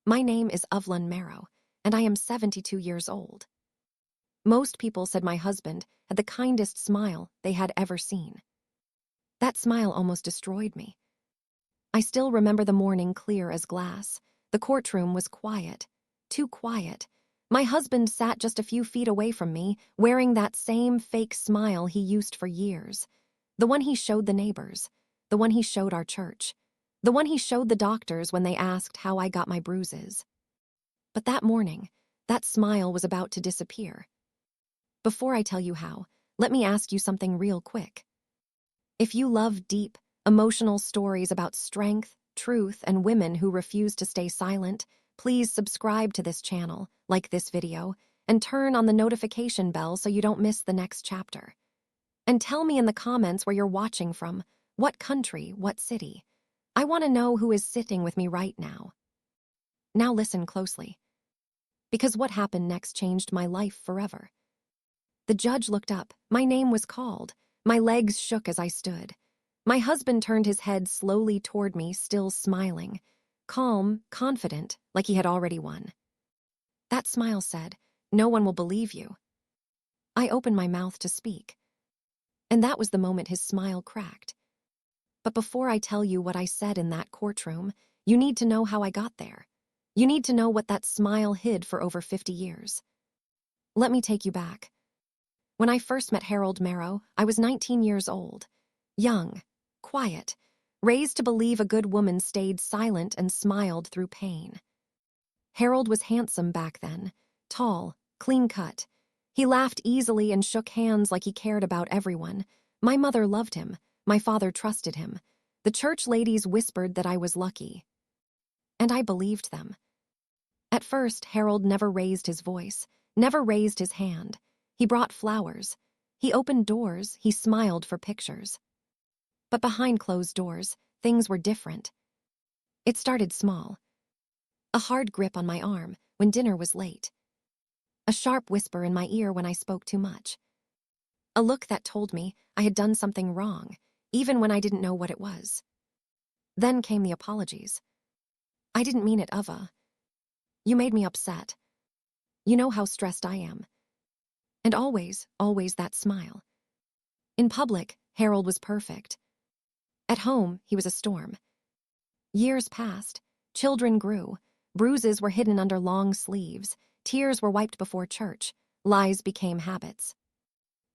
My name is Uvlan Marrow, and I am 72 years old. Most people said my husband had the kindest smile they had ever seen. That smile almost destroyed me. I still remember the morning clear as glass. The courtroom was quiet, too quiet. My husband sat just a few feet away from me, wearing that same fake smile he used for years. The one he showed the neighbors, the one he showed our church, the one he showed the doctors when they asked how I got my bruises. But that morning, that smile was about to disappear. Before I tell you how, let me ask you something real quick. If you love deep, emotional stories about strength, truth, and women who refuse to stay silent, please subscribe to this channel, like this video, and turn on the notification bell so you don't miss the next chapter. And tell me in the comments where you're watching from, what country, what city. I want to know who is sitting with me right now. Now listen closely, because what happened next changed my life forever. The judge looked up. My name was called. My legs shook as I stood. My husband turned his head slowly toward me, still smiling, calm, confident, like he had already won. That smile said, "No one will believe you." I opened my mouth to speak, and that was the moment his smile cracked. But before I tell you what I said in that courtroom, you need to know how I got there. You need to know what that smile hid for over 50 years. Let me take you back. When I first met Harold Marrow, I was 19 years old. Young, quiet, raised to believe a good woman stayed silent and smiled through pain. Harold was handsome back then, tall, clean-cut. He laughed easily and shook hands like he cared about everyone. My mother loved him. My father trusted him. The church ladies whispered that I was lucky. And I believed them. At first, Harold never raised his voice, never raised his hand. He brought flowers. He opened doors. He smiled for pictures. But behind closed doors, things were different. It started small. A hard grip on my arm when dinner was late. A sharp whisper in my ear when I spoke too much. A look that told me I had done something wrong, even when I didn't know what it was. Then came the apologies. "I didn't mean it, Uva. You made me upset. You know how stressed I am." And always, always that smile. In public, Harold was perfect. At home, he was a storm. Years passed. Children grew. Bruises were hidden under long sleeves. Tears were wiped before church. Lies became habits.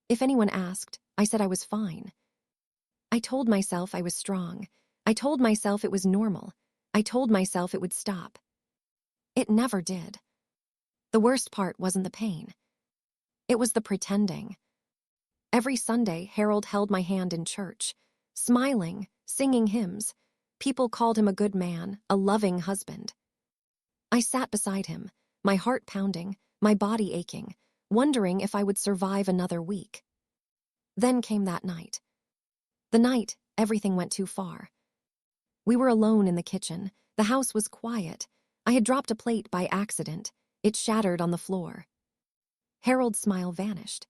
If anyone asked, I said I was fine. I told myself I was strong. I told myself it was normal. I told myself it would stop. It never did. The worst part wasn't the pain. It was the pretending. Every Sunday, Harold held my hand in church, smiling, singing hymns. People called him a good man, a loving husband. I sat beside him, my heart pounding, my body aching, wondering if I would survive another week. Then came that night. The night everything went too far. We were alone in the kitchen. The house was quiet. I had dropped a plate by accident. It shattered on the floor. Harold's smile vanished.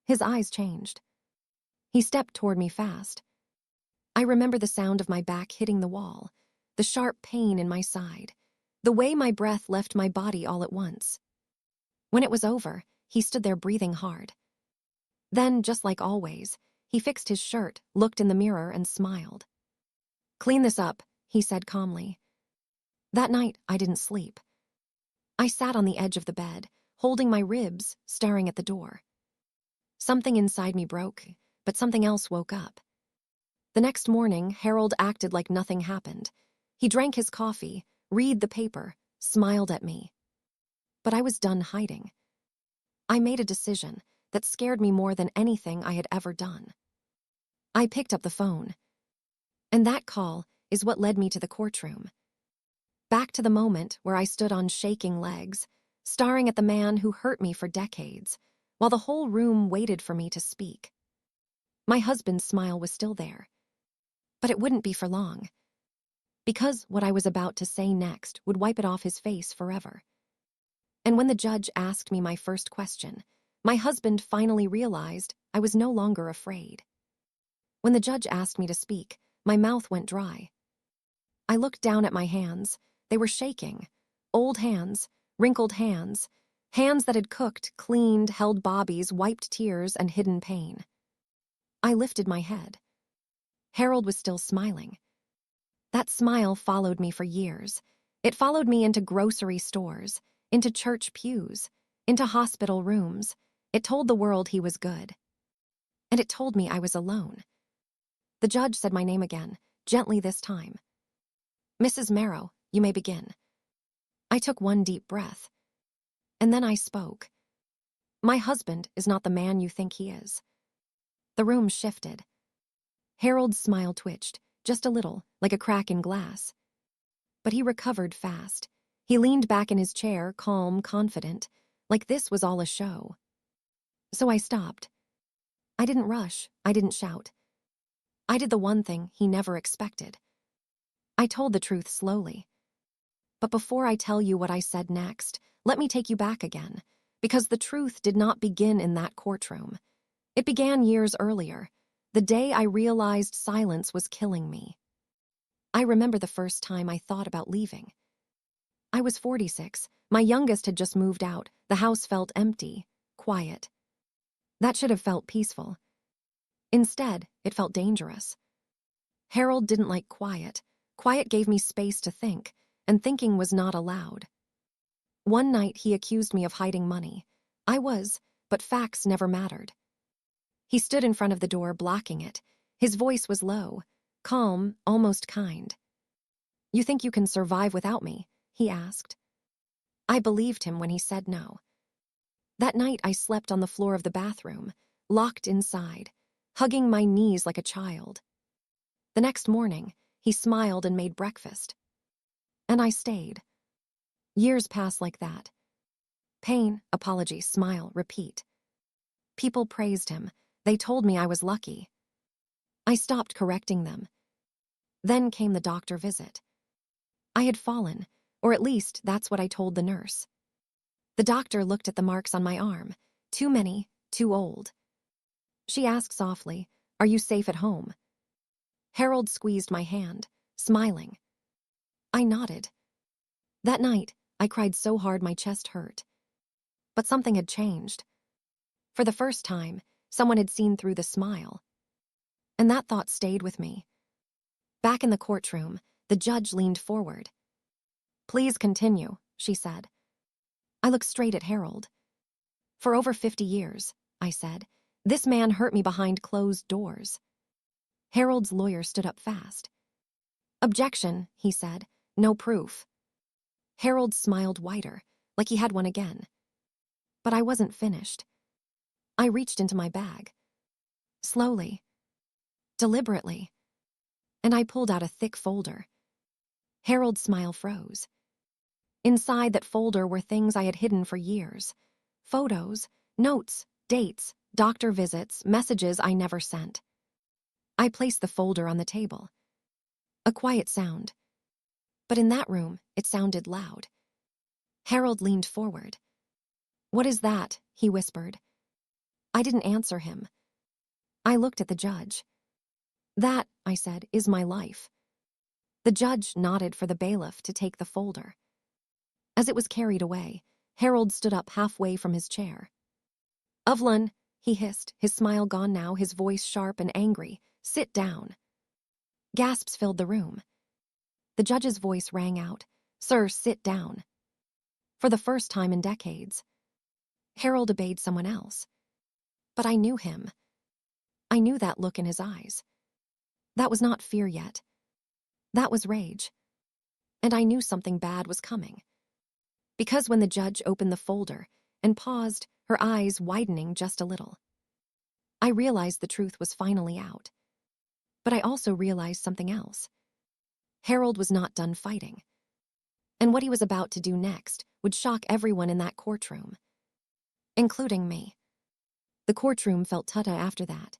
His eyes changed. He stepped toward me fast. I remember the sound of my back hitting the wall, the sharp pain in my side, the way my breath left my body all at once. When it was over, he stood there breathing hard. Then, just like always, he fixed his shirt, looked in the mirror, and smiled. "Clean this up," he said calmly. That night, I didn't sleep. I sat on the edge of the bed, holding my ribs, staring at the door. Something inside me broke, but something else woke up. The next morning, Harold acted like nothing happened. He drank his coffee, read the paper, smiled at me. But I was done hiding. I made a decision that scared me more than anything I had ever done. I picked up the phone. And that call is what led me to the courtroom. Back to the moment where I stood on shaking legs, staring at the man who hurt me for decades, while the whole room waited for me to speak. My husband's smile was still there. But it wouldn't be for long. Because what I was about to say next would wipe it off his face forever. And when the judge asked me my first question, my husband finally realized I was no longer afraid. When the judge asked me to speak, my mouth went dry. I looked down at my hands. They were shaking. Old hands, wrinkled hands, hands that had cooked, cleaned, held bobbies, wiped tears, and hidden pain. I lifted my head. Harold was still smiling. That smile followed me for years. It followed me into grocery stores, into church pews, into hospital rooms. It told the world he was good. And it told me I was alone. The judge said my name again, gently this time. "Mrs. Marrow, you may begin." I took one deep breath. And then I spoke. "My husband is not the man you think he is." The room shifted. Harold's smile twitched, just a little, like a crack in glass. But he recovered fast. He leaned back in his chair, calm, confident, like this was all a show. So I stopped. I didn't rush. I didn't shout. I did the one thing he never expected. I told the truth slowly. But before I tell you what I said next, let me take you back again, because the truth did not begin in that courtroom. It began years earlier, the day I realized silence was killing me. I remember the first time I thought about leaving. I was 46. My youngest had just moved out. The house felt empty, quiet. That should have felt peaceful. Instead, it felt dangerous. Harold didn't like quiet. Quiet gave me space to think, and thinking was not allowed. One night, he accused me of hiding money. I was, but facts never mattered. He stood in front of the door, blocking it. His voice was low, calm, almost kind. "You think you can survive without me?" he asked. I believed him when he said no. That night, I slept on the floor of the bathroom, locked inside, hugging my knees like a child. The next morning, he smiled and made breakfast. And I stayed. Years passed like that. Pain, apology, smile, repeat. People praised him. They told me I was lucky. I stopped correcting them. Then came the doctor visit. I had fallen, or at least that's what I told the nurse. The doctor looked at the marks on my arm. Too many, too old. She asked softly, "Are you safe at home?" Harold squeezed my hand, smiling. I nodded. That night, I cried so hard my chest hurt. But something had changed. For the first time, someone had seen through the smile. And that thought stayed with me. Back in the courtroom, the judge leaned forward. "Please continue," she said. I looked straight at Harold. "For over 50 years, I said, this man hurt me behind closed doors." Harold's lawyer stood up fast. "Objection," he said. "No proof." Harold smiled wider, like he had one again. But I wasn't finished. I reached into my bag. Slowly. Deliberately. And I pulled out a thick folder. Harold's smile froze. Inside that folder were things I had hidden for years. Photos, notes, dates, doctor visits, messages I never sent. I placed the folder on the table. A quiet sound. But in that room, it sounded loud. Harold leaned forward. "What is that?" he whispered. I didn't answer him. I looked at the judge. "That," I said, "is my life." The judge nodded for the bailiff to take the folder. As it was carried away, Harold stood up halfway from his chair. "Evelyn," he hissed, his smile gone now, his voice sharp and angry. "Sit down." Gasps filled the room. The judge's voice rang out. "Sir, sit down." For the first time in decades, Harold obeyed someone else. But I knew him. I knew that look in his eyes. That was not fear yet. That was rage. And I knew something bad was coming. Because when the judge opened the folder and paused, her eyes widening just a little, I realized the truth was finally out. But I also realized something else. Harold was not done fighting. And what he was about to do next would shock everyone in that courtroom, including me. The courtroom felt tighter after that,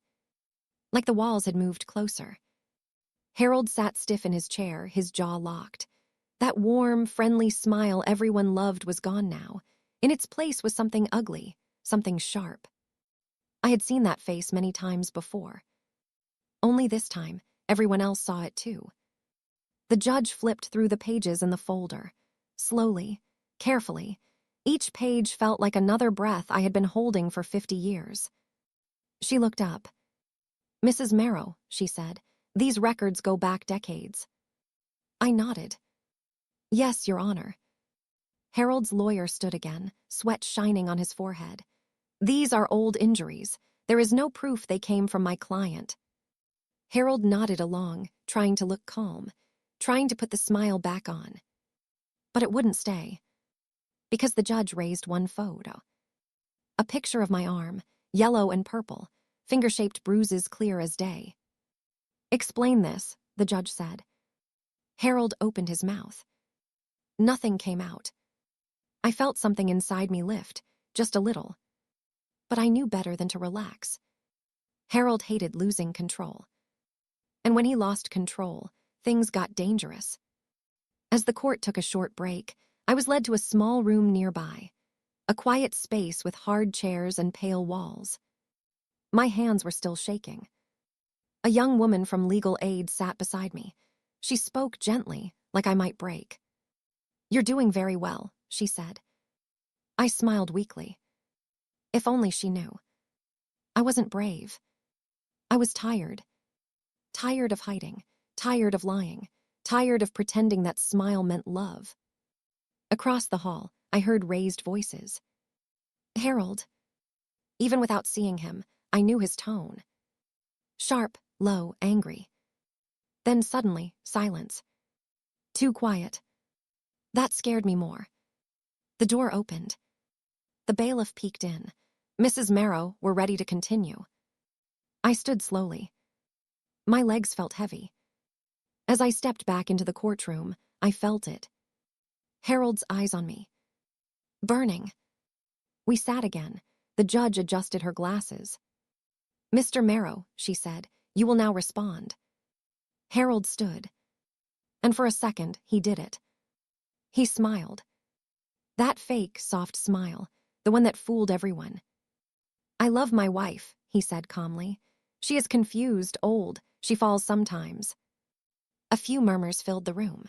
like the walls had moved closer. Harold sat stiff in his chair, his jaw locked. That warm, friendly smile everyone loved was gone now. In its place was something ugly, something sharp. I had seen that face many times before. Only this time, everyone else saw it too. The judge flipped through the pages in the folder. Slowly, carefully, each page felt like another breath I had been holding for 50 years. She looked up. "Mrs. Marrow," she said, "these records go back decades." I nodded. "Yes, Your Honor." Harold's lawyer stood again, sweat shining on his forehead. "These are old injuries. There is no proof they came from my client." Harold nodded along, trying to look calm, trying to put the smile back on. But it wouldn't stay. Because the judge raised one photo. A picture of my arm, yellow and purple, finger-shaped bruises clear as day. "Explain this," the judge said. Harold opened his mouth. Nothing came out. I felt something inside me lift, just a little. But I knew better than to relax. Harold hated losing control. And when he lost control, things got dangerous. As the court took a short break, I was led to a small room nearby, a quiet space with hard chairs and pale walls. My hands were still shaking. A young woman from legal aid sat beside me. She spoke gently, like I might break. "You're doing very well," she said. I smiled weakly. If only she knew. I wasn't brave. I was tired. Tired of hiding, tired of lying, tired of pretending that smile meant love. Across the hall, I heard raised voices. "Harold." Even without seeing him, I knew his tone. Sharp, low, angry. Then suddenly, silence. Too quiet. That scared me more. The door opened. The bailiff peeked in. Mrs. Marrow were ready to continue. I stood slowly. My legs felt heavy. As I stepped back into the courtroom, I felt it. Harold's eyes on me. Burning. We sat again. The judge adjusted her glasses. "Mr. Marrow," she said, "you will now respond." Harold stood. And for a second, he did it. He smiled. That fake, soft smile, the one that fooled everyone. "I love my wife," he said calmly. "She is confused, old. She falls sometimes." A few murmurs filled the room.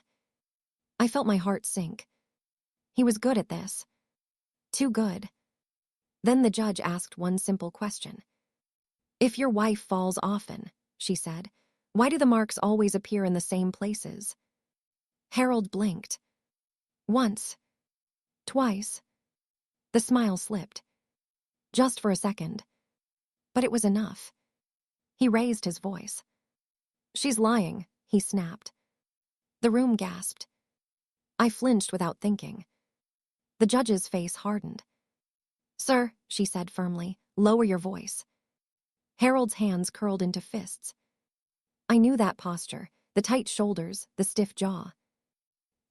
I felt my heart sink. He was good at this. Too good. Then the judge asked one simple question. "If your wife falls often," she said, "why do the marks always appear in the same places?" Harold blinked. Once. Twice. The smile slipped. Just for a second. But it was enough. He raised his voice. "She's lying," he snapped. The room gasped. I flinched without thinking. The judge's face hardened. "Sir," she said firmly, "lower your voice." Harold's hands curled into fists. I knew that posture, the tight shoulders, the stiff jaw.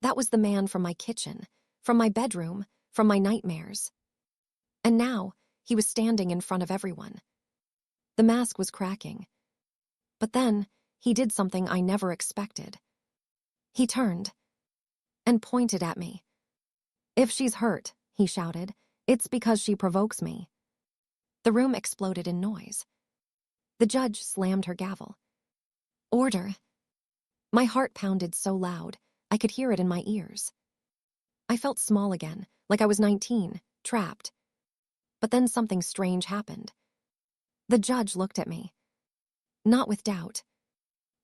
That was the man from my kitchen, from my bedroom, from my nightmares. And now, he was standing in front of everyone. The mask was cracking. But then, he did something I never expected. He turned and pointed at me. "If she's hurt," he shouted, "it's because she provokes me." The room exploded in noise. The judge slammed her gavel. "Order." My heart pounded so loud, I could hear it in my ears. I felt small again, like I was 19, trapped. But then something strange happened. The judge looked at me. Not with doubt.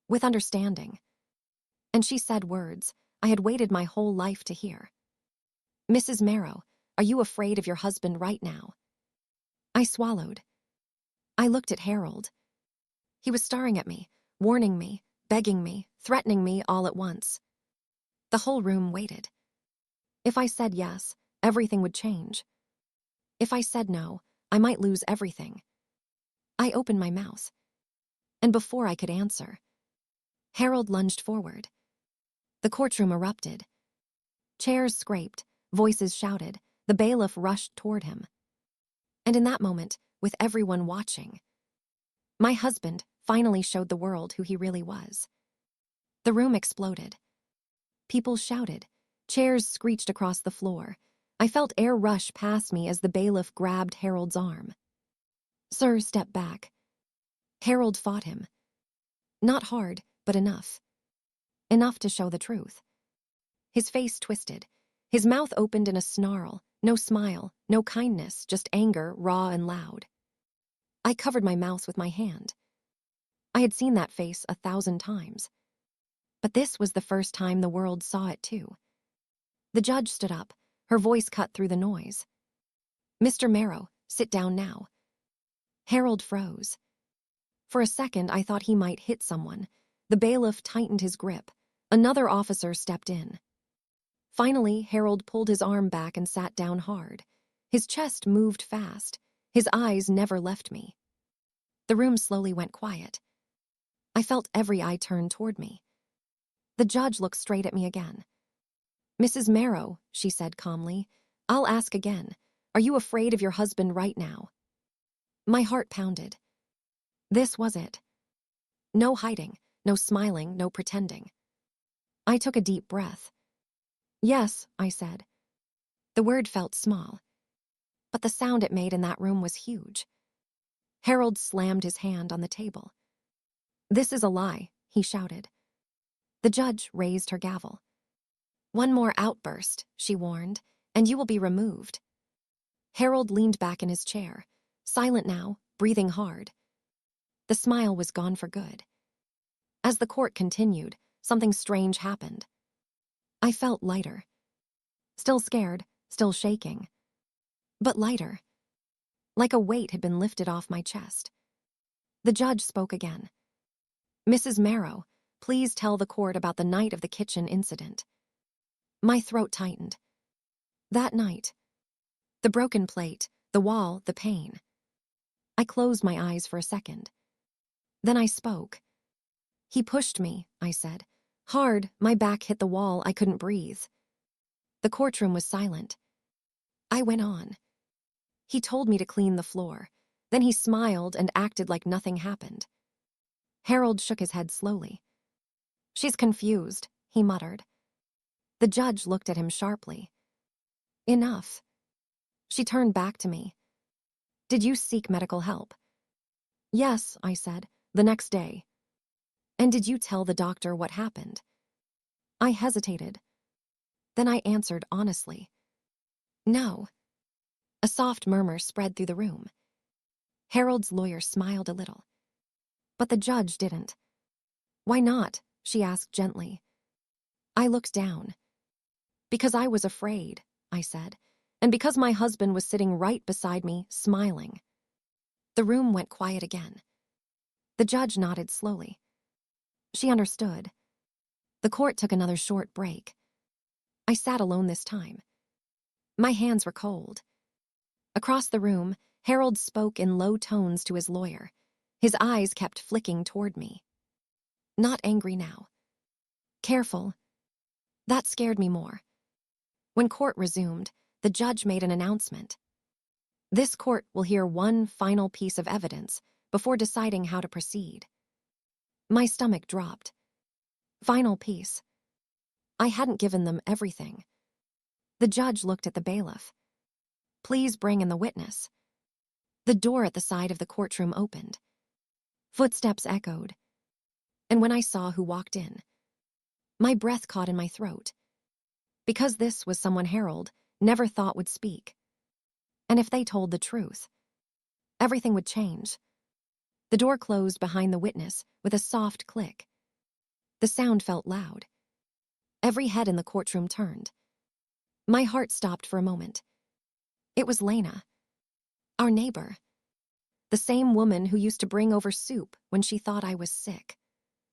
With understanding. And she said words I had waited my whole life to hear. "Mrs. Marrow, are you afraid of your husband right now?" I swallowed. I looked at Harold. He was staring at me, warning me, begging me, threatening me all at once. The whole room waited. If I said yes, everything would change. If I said no, I might lose everything. I opened my mouth. And before I could answer, Harold lunged forward. The courtroom erupted. Chairs scraped, voices shouted, the bailiff rushed toward him. And in that moment, with everyone watching, my husband finally showed the world who he really was. The room exploded. People shouted. Chairs screeched across the floor. I felt air rush past me as the bailiff grabbed Harold's arm. "Sir, step back." Harold fought him. Not hard, but enough. Enough to show the truth. His face twisted. His mouth opened in a snarl, no smile, no kindness, just anger, raw and loud. I covered my mouth with my hand. I had seen that face 1,000 times. But this was the first time the world saw it too. The judge stood up, her voice cut through the noise. "Mr. Marrow, sit down now." Harold froze. For a second, I thought he might hit someone. The bailiff tightened his grip. Another officer stepped in. Finally, Harold pulled his arm back and sat down hard. His chest moved fast. His eyes never left me. The room slowly went quiet. I felt every eye turn toward me. The judge looked straight at me again. "Mrs. Marrow," she said calmly, "I'll ask again. Are you afraid of your husband right now?" My heart pounded. This was it. No hiding, no smiling, no pretending. I took a deep breath. "Yes," I said. The word felt small, but the sound it made in that room was huge. Harold slammed his hand on the table. "This is a lie," he shouted. The judge raised her gavel. "One more outburst," she warned, "and you will be removed." Harold leaned back in his chair, silent now, breathing hard. The smile was gone for good. As the court continued, something strange happened. I felt lighter. Still scared, still shaking. But lighter. Like a weight had been lifted off my chest. The judge spoke again. "Mrs. Marrow, please tell the court about the night of the kitchen incident." My throat tightened. That night. The broken plate, the wall, the pain. I closed my eyes for a second. Then I spoke. "He pushed me," I said. "Hard, my back hit the wall, I couldn't breathe." The courtroom was silent. I went on. "He told me to clean the floor. Then he smiled and acted like nothing happened." Harold shook his head slowly. "She's confused," he muttered. The judge looked at him sharply. "Enough." She turned back to me. "Did you seek medical help?" "Yes," I said, "the next day." "And did you tell the doctor what happened?" I hesitated. Then I answered honestly. "No." A soft murmur spread through the room. Harold's lawyer smiled a little. But the judge didn't. "Why not?" she asked gently. I looked down. "Because I was afraid," I said, "and because my husband was sitting right beside me, smiling." The room went quiet again. The judge nodded slowly. She understood. The court took another short break. I sat alone this time. My hands were cold. Across the room, Harold spoke in low tones to his lawyer. His eyes kept flicking toward me. Not angry now. Careful. That scared me more. When court resumed, the judge made an announcement. "This court will hear one final piece of evidence before deciding how to proceed." My stomach dropped. Final piece. I hadn't given them everything. The judge looked at the bailiff. "Please bring in the witness." The door at the side of the courtroom opened. Footsteps echoed. And when I saw who walked in, my breath caught in my throat. Because this was someone Harold never thought would speak. And if they told the truth, everything would change. The door closed behind the witness with a soft click. The sound felt loud. Every head in the courtroom turned. My heart stopped for a moment. It was Lena, our neighbor. The same woman who used to bring over soup when she thought I was sick.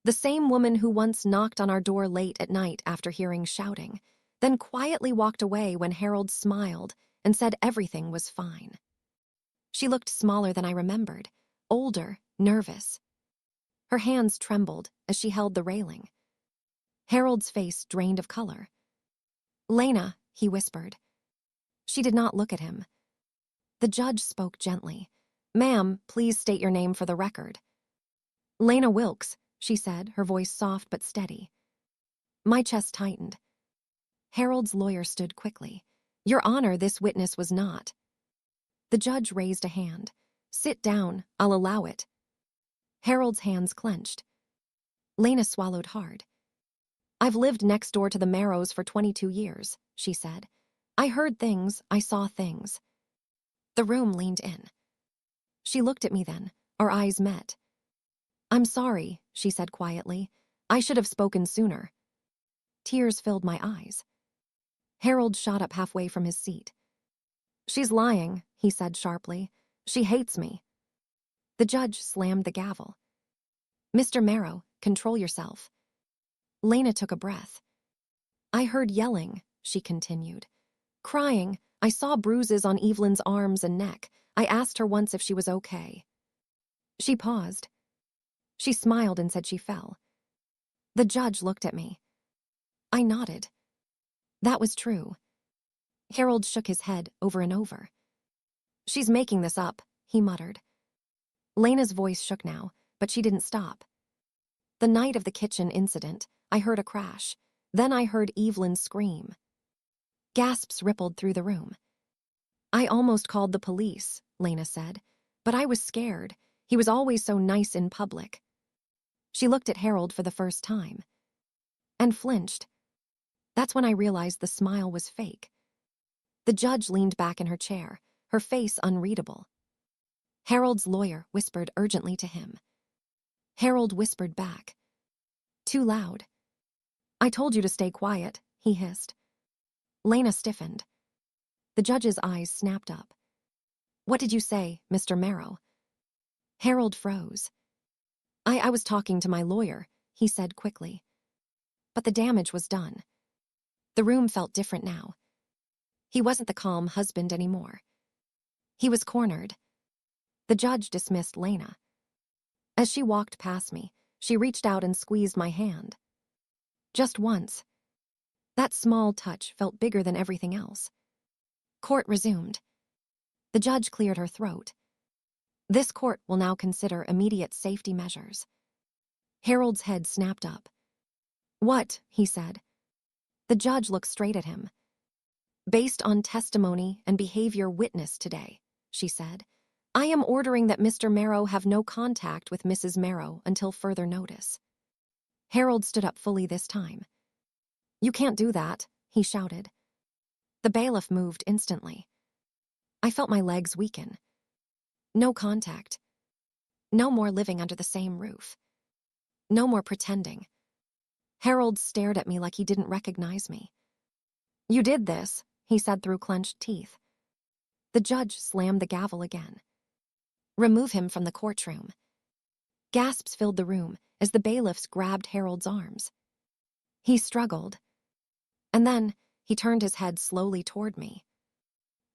The same woman who once knocked on our door late at night after hearing shouting, then quietly walked away when Harold smiled and said everything was fine. She looked smaller than I remembered, older, nervous. Her hands trembled as she held the railing. Harold's face drained of color. "Lena," he whispered. She did not look at him. The judge spoke gently. "Ma'am, please state your name for the record." "Lena Wilkes," she said, her voice soft but steady. My chest tightened. Harold's lawyer stood quickly. "Your Honor, this witness was not." The judge raised a hand. "Sit down, I'll allow it." Harold's hands clenched. Lena swallowed hard. "I've lived next door to the Marrows for 22 years, she said. I heard things, I saw things. The room leaned in. She looked at me then, our eyes met. I'm sorry, she said quietly. I should have spoken sooner. Tears filled my eyes. Harold shot up halfway from his seat. She's lying, he said sharply. She hates me. The judge slammed the gavel. Mr. Marrow, control yourself. Lena took a breath. I heard yelling, she continued. Crying, I saw bruises on Evelyn's arms and neck. I asked her once if she was okay. She paused. She smiled and said she fell. The judge looked at me. I nodded. That was true. Harold shook his head over and over. She's making this up, he muttered. Lena's voice shook now, but she didn't stop. The night of the kitchen incident, I heard a crash. Then I heard Evelyn scream. Gasps rippled through the room. I almost called the police, Lena said, but I was scared. He was always so nice in public. She looked at Harold for the first time. And flinched. That's when I realized the smile was fake. The judge leaned back in her chair, her face unreadable. Harold's lawyer whispered urgently to him. Harold whispered back. Too loud. I told you to stay quiet, he hissed. Lena stiffened. The judge's eyes snapped up. What did you say, Mr. Marrow? Harold froze. I was talking to my lawyer, he said quickly. But the damage was done. The room felt different now. He wasn't the calm husband anymore. He was cornered. The judge dismissed Lena. As she walked past me, she reached out and squeezed my hand. Just once. That small touch felt bigger than everything else. Court resumed. The judge cleared her throat. This court will now consider immediate safety measures. Harold's head snapped up. What? He said. The judge looked straight at him. Based on testimony and behavior witnessed today, she said, I am ordering that Mr. Marrow have no contact with Mrs. Marrow until further notice. Harold stood up fully this time. You can't do that, he shouted. The bailiff moved instantly. I felt my legs weaken. No contact. No more living under the same roof. No more pretending. Harold stared at me like he didn't recognize me. You did this, he said through clenched teeth. The judge slammed the gavel again. Remove him from the courtroom. Gasps filled the room as the bailiffs grabbed Harold's arms. He struggled. And then he turned his head slowly toward me.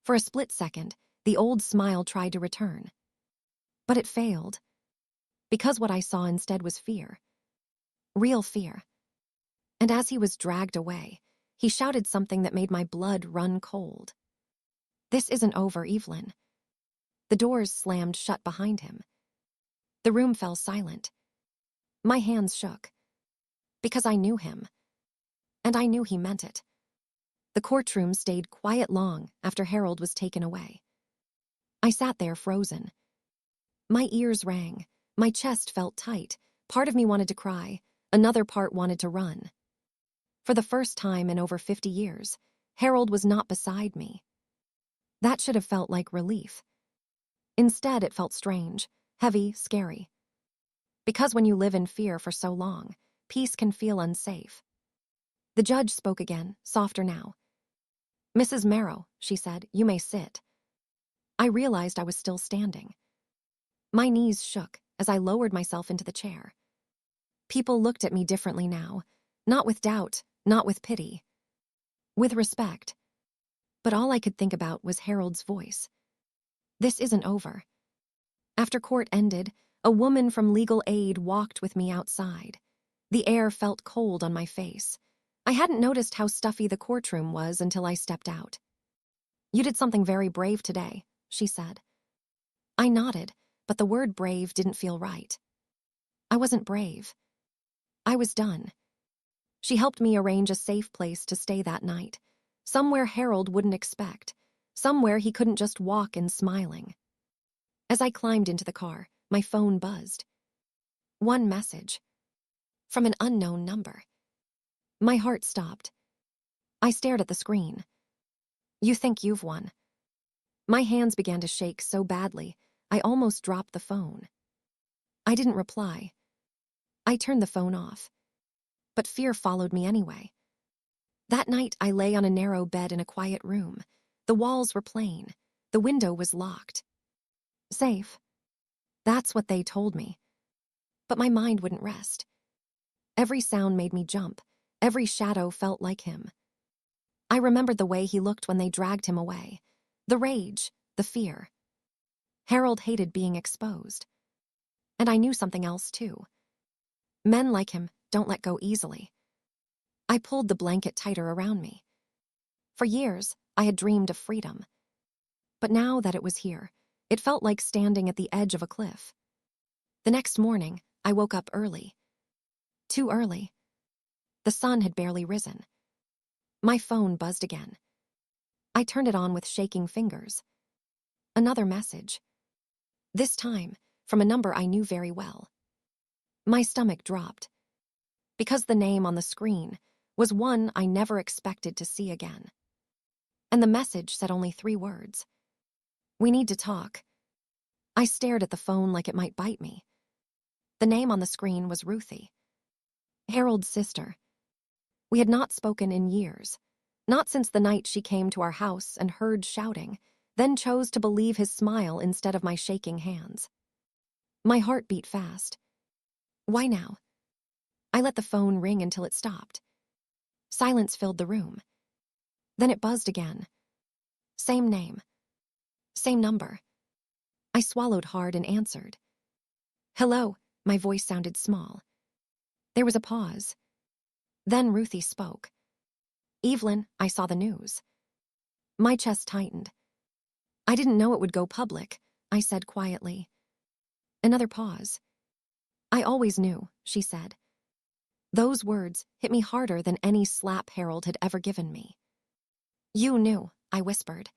For a split second, the old smile tried to return. But it failed. Because what I saw instead was fear. Real fear. And as he was dragged away, he shouted something that made my blood run cold. This isn't over, Evelyn. The doors slammed shut behind him. The room fell silent. My hands shook. Because I knew him. And I knew he meant it. The courtroom stayed quiet long after Harold was taken away. I sat there frozen. My ears rang. My chest felt tight. Part of me wanted to cry. Another part wanted to run. For the first time in over 50 years, Harold was not beside me. That should have felt like relief. Instead, it felt strange, heavy, scary. Because when you live in fear for so long, peace can feel unsafe. The judge spoke again, softer now. Mrs. Marrow, she said, you may sit. I realized I was still standing. My knees shook as I lowered myself into the chair. People looked at me differently now, not with doubt, not with pity. With respect. But all I could think about was Harold's voice. This isn't over. After court ended, a woman from legal aid walked with me outside. The air felt cold on my face. I hadn't noticed how stuffy the courtroom was until I stepped out. You did something very brave today, she said. I nodded, but the word brave didn't feel right. I wasn't brave. I was done. She helped me arrange a safe place to stay that night, somewhere Harold wouldn't expect, somewhere he couldn't just walk in smiling. As I climbed into the car, my phone buzzed. One message. From an unknown number. My heart stopped. I stared at the screen. You think you've won. My hands began to shake so badly, I almost dropped the phone. I didn't reply. I turned the phone off. But fear followed me anyway. That night, I lay on a narrow bed in a quiet room. The walls were plain. The window was locked. Safe. That's what they told me. But my mind wouldn't rest. Every sound made me jump. Every shadow felt like him. I remembered the way he looked when they dragged him away. The rage, the fear. Harold hated being exposed. And I knew something else too. Men like him don't let go easily. I pulled the blanket tighter around me. For years, I had dreamed of freedom. But now that it was here, it felt like standing at the edge of a cliff. The next morning, I woke up early. Too early. The sun had barely risen. My phone buzzed again. I turned it on with shaking fingers. Another message. This time, from a number I knew very well. My stomach dropped. Because the name on the screen was one I never expected to see again. And the message said only 3 words. We need to talk. I stared at the phone like it might bite me. The name on the screen was Ruthie. Harold's sister. We had not spoken in years. Not since the night she came to our house and heard shouting, then chose to believe his smile instead of my shaking hands. My heart beat fast. Why now? I let the phone ring until it stopped. Silence filled the room. Then it buzzed again. Same name. Same number. I swallowed hard and answered. Hello, my voice sounded small. There was a pause. Then Ruthie spoke. Evelyn, I saw the news. My chest tightened. I didn't know it would go public, I said quietly. Another pause. I always knew, she said. Those words hit me harder than any slap Harold had ever given me. You knew, I whispered.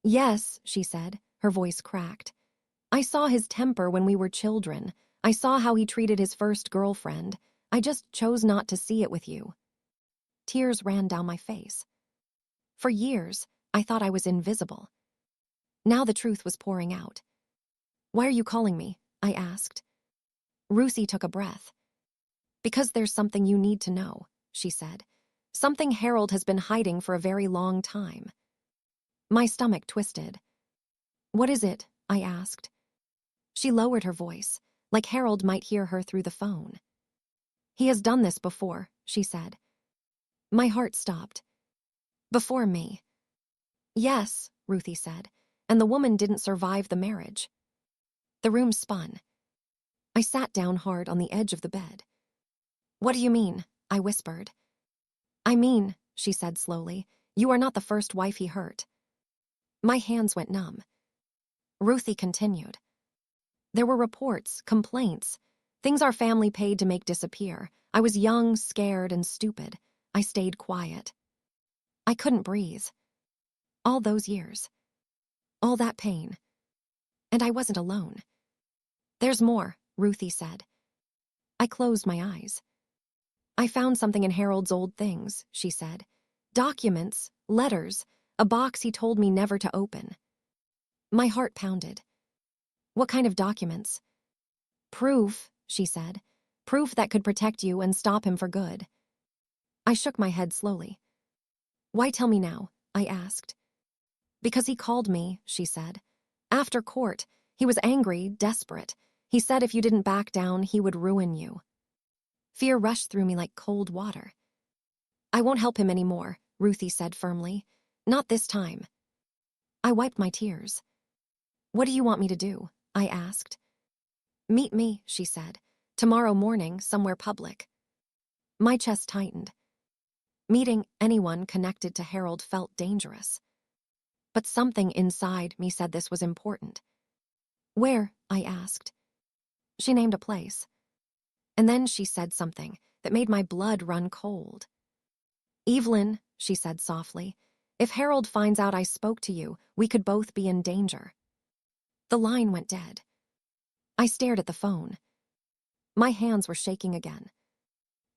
Yes, she said, her voice cracked. I saw his temper when we were children. I saw how he treated his first girlfriend. I just chose not to see it with you. Tears ran down my face. For years, I thought I was invisible. Now the truth was pouring out. Why are you calling me? I asked. Ruthie took a breath. Because there's something you need to know, she said. Something Harold has been hiding for a very long time. My stomach twisted. What is it? I asked. She lowered her voice, like Harold might hear her through the phone. He has done this before, she said. My heart stopped. Before me. Yes, Ruthie said, and the woman didn't survive the marriage. The room spun. I sat down hard on the edge of the bed. What do you mean? I whispered. I mean, she said slowly, you are not the first wife he hurt. My hands went numb. Ruthie continued. There were reports, complaints, things our family paid to make disappear. I was young, scared, and stupid. I stayed quiet. I couldn't breathe. All those years. All that pain. And I wasn't alone. There's more, Ruthie said. I closed my eyes. I found something in Harold's old things, she said. Documents, letters, a box he told me never to open. My heart pounded. What kind of documents? Proof, she said. Proof that could protect you and stop him for good. I shook my head slowly. Why tell me now? I asked. Because he called me, she said. After court, he was angry, desperate. He said if you didn't back down, he would ruin you. Fear rushed through me like cold water. I won't help him anymore, Ruthie said firmly. Not this time. I wiped my tears. What do you want me to do? I asked. Meet me, she said. Tomorrow morning, somewhere public. My chest tightened. Meeting anyone connected to Harold felt dangerous. But something inside me said this was important. Where? I asked. She named a place. And then she said something that made my blood run cold. Evelyn, she said softly, if Harold finds out I spoke to you, we could both be in danger. The line went dead. I stared at the phone. My hands were shaking again.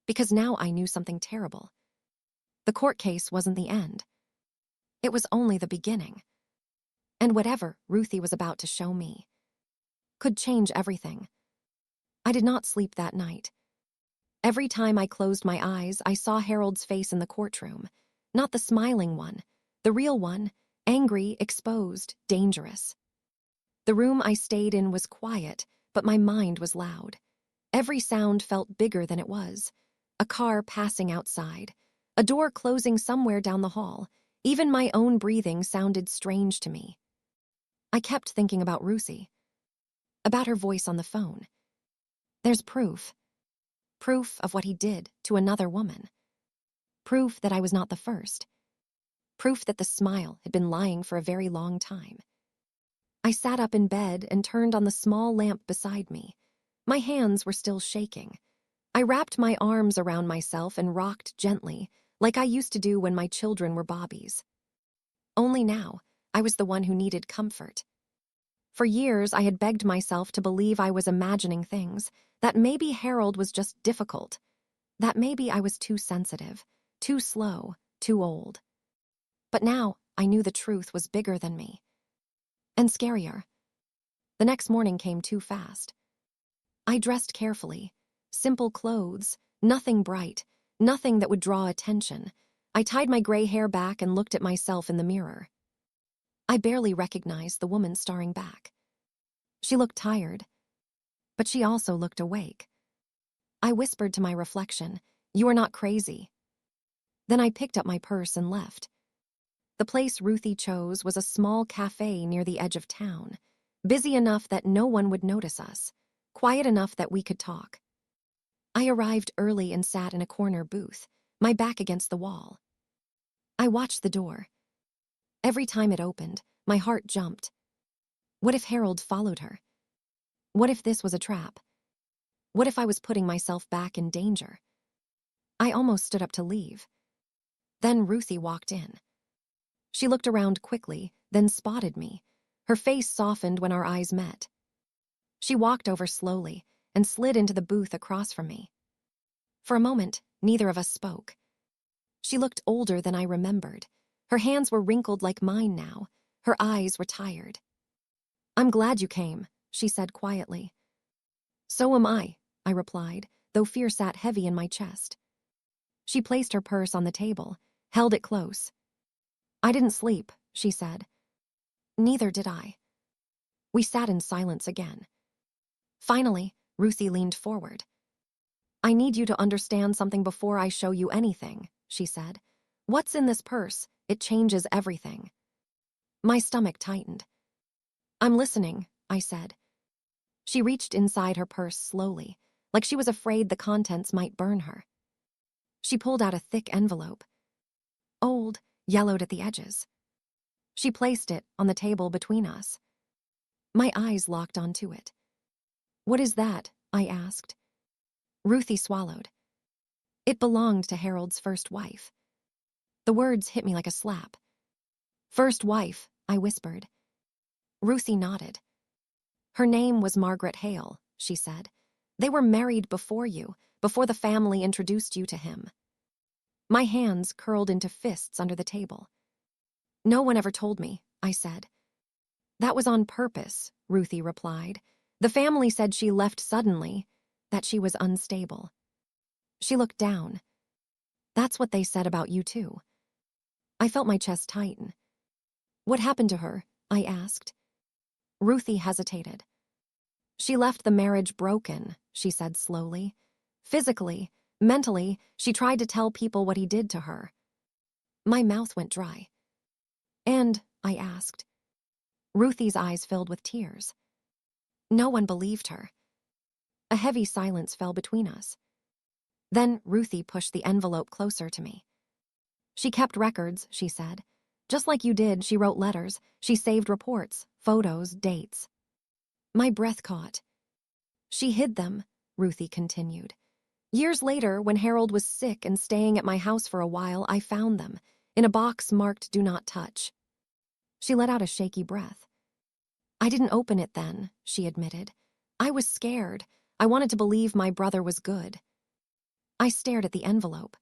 Because now I knew something terrible. The court case wasn't the end. It was only the beginning. And whatever Ruthie was about to show me could change everything. I did not sleep that night. Every time I closed my eyes, I saw Harold's face in the courtroom. Not the smiling one, the real one, angry, exposed, dangerous. The room I stayed in was quiet, but my mind was loud. Every sound felt bigger than it was. A car passing outside, a door closing somewhere down the hall. Even my own breathing sounded strange to me. I kept thinking about Ruthie, about her voice on the phone. There's proof. Proof of what he did to another woman. Proof that I was not the first. Proof that the smile had been lying for a very long time. I sat up in bed and turned on the small lamp beside me. My hands were still shaking. I wrapped my arms around myself and rocked gently, like I used to do when my children were Bobby's. Only now, I was the one who needed comfort. For years, I had begged myself to believe I was imagining things, that maybe Harold was just difficult, that maybe I was too sensitive, too slow, too old. But now, I knew the truth was bigger than me. And scarier. The next morning came too fast. I dressed carefully. Simple clothes, nothing bright, nothing that would draw attention. I tied my gray hair back and looked at myself in the mirror. I barely recognized the woman staring back. She looked tired, but she also looked awake. I whispered to my reflection, "You are not crazy." Then I picked up my purse and left. The place Ruthie chose was a small cafe near the edge of town, busy enough that no one would notice us, quiet enough that we could talk. I arrived early and sat in a corner booth, my back against the wall. I watched the door. Every time it opened, my heart jumped. What if Harold followed her? What if this was a trap? What if I was putting myself back in danger? I almost stood up to leave. Then Ruthie walked in. She looked around quickly, then spotted me. Her face softened when our eyes met. She walked over slowly and slid into the booth across from me. For a moment, neither of us spoke. She looked older than I remembered. Her hands were wrinkled like mine now. Her eyes were tired. "I'm glad you came," she said quietly. "So am I," I replied, though fear sat heavy in my chest. She placed her purse on the table, held it close. "I didn't sleep," she said. Neither did I. We sat in silence again. Finally, Ruthie leaned forward. "I need you to understand something before I show you anything," she said. "What's in this purse? It changes everything." My stomach tightened. "I'm listening," I said. She reached inside her purse slowly, like she was afraid the contents might burn her. She pulled out a thick envelope. Old, yellowed at the edges. She placed it on the table between us. My eyes locked onto it. "What is that?" I asked. Ruthie swallowed. It belonged to Harold's first wife. The words hit me like a slap. "First wife," I whispered. Ruthie nodded. "Her name was Margaret Hale," she said. "They were married before you, before the family introduced you to him." My hands curled into fists under the table. "No one ever told me," I said. "That was on purpose," Ruthie replied. "The family said she left suddenly, that she was unstable." She looked down. "That's what they said about you, too." I felt my chest tighten. "What happened to her?" I asked. Ruthie hesitated. "She left the marriage broken," she said slowly. "Physically, mentally, she tried to tell people what he did to her." My mouth went dry. "And?" I asked. Ruthie's eyes filled with tears. No one believed her. A heavy silence fell between us. Then Ruthie pushed the envelope closer to me. "She kept records," she said. "Just like you did, she wrote letters. She saved reports, photos, dates." My breath caught. "She hid them," Ruthie continued. "Years later, when Harold was sick and staying at my house for a while, I found them, in a box marked 'Do Not Touch.'" She let out a shaky breath. "I didn't open it then," she admitted. "I was scared. I wanted to believe my brother was good." I stared at the envelope.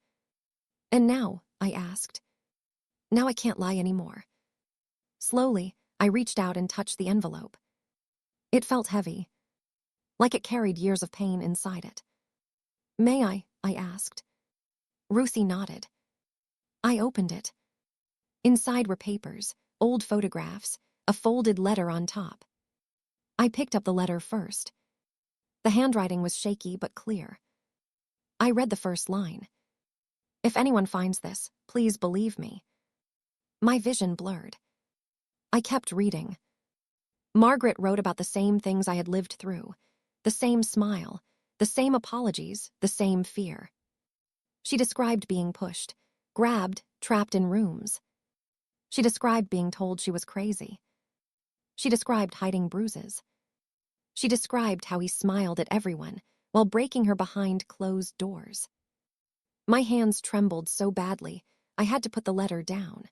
"And now," I asked. Now I can't lie anymore. Slowly, I reached out and touched the envelope. It felt heavy, like it carried years of pain inside it. May I asked. Ruthie nodded. I opened it. Inside were papers, old photographs, a folded letter on top. I picked up the letter first. The handwriting was shaky but clear. I read the first line. If anyone finds this, please believe me. My vision blurred. I kept reading. Margaret wrote about the same things I had lived through, the same smile, the same apologies, the same fear. She described being pushed, grabbed, trapped in rooms. She described being told she was crazy. She described hiding bruises. She described how he smiled at everyone while breaking her behind closed doors. My hands trembled so badly, I had to put the letter down.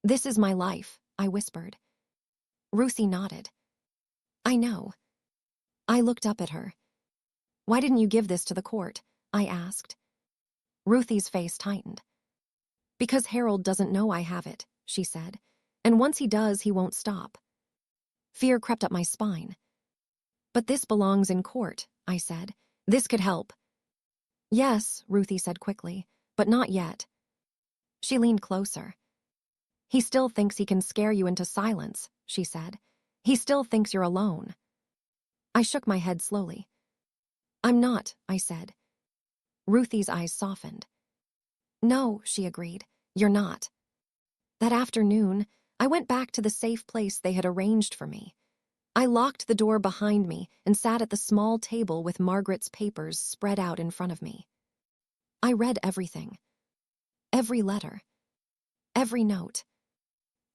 This is my life, I whispered. Ruthie nodded. I know. I looked up at her. Why didn't you give this to the court? I asked. Ruthie's face tightened. Because Harold doesn't know I have it, she said, and once he does, he won't stop. Fear crept up my spine. But this belongs in court, I said. This could help. Yes, Ruthie said quickly, but not yet. She leaned closer. He still thinks he can scare you into silence, she said. He still thinks you're alone. I shook my head slowly. I'm not, I said. Ruthie's eyes softened. No, she agreed, you're not. That afternoon, I went back to the safe place they had arranged for me. I locked the door behind me and sat at the small table with Margaret's papers spread out in front of me. I read everything. Every letter. Every note.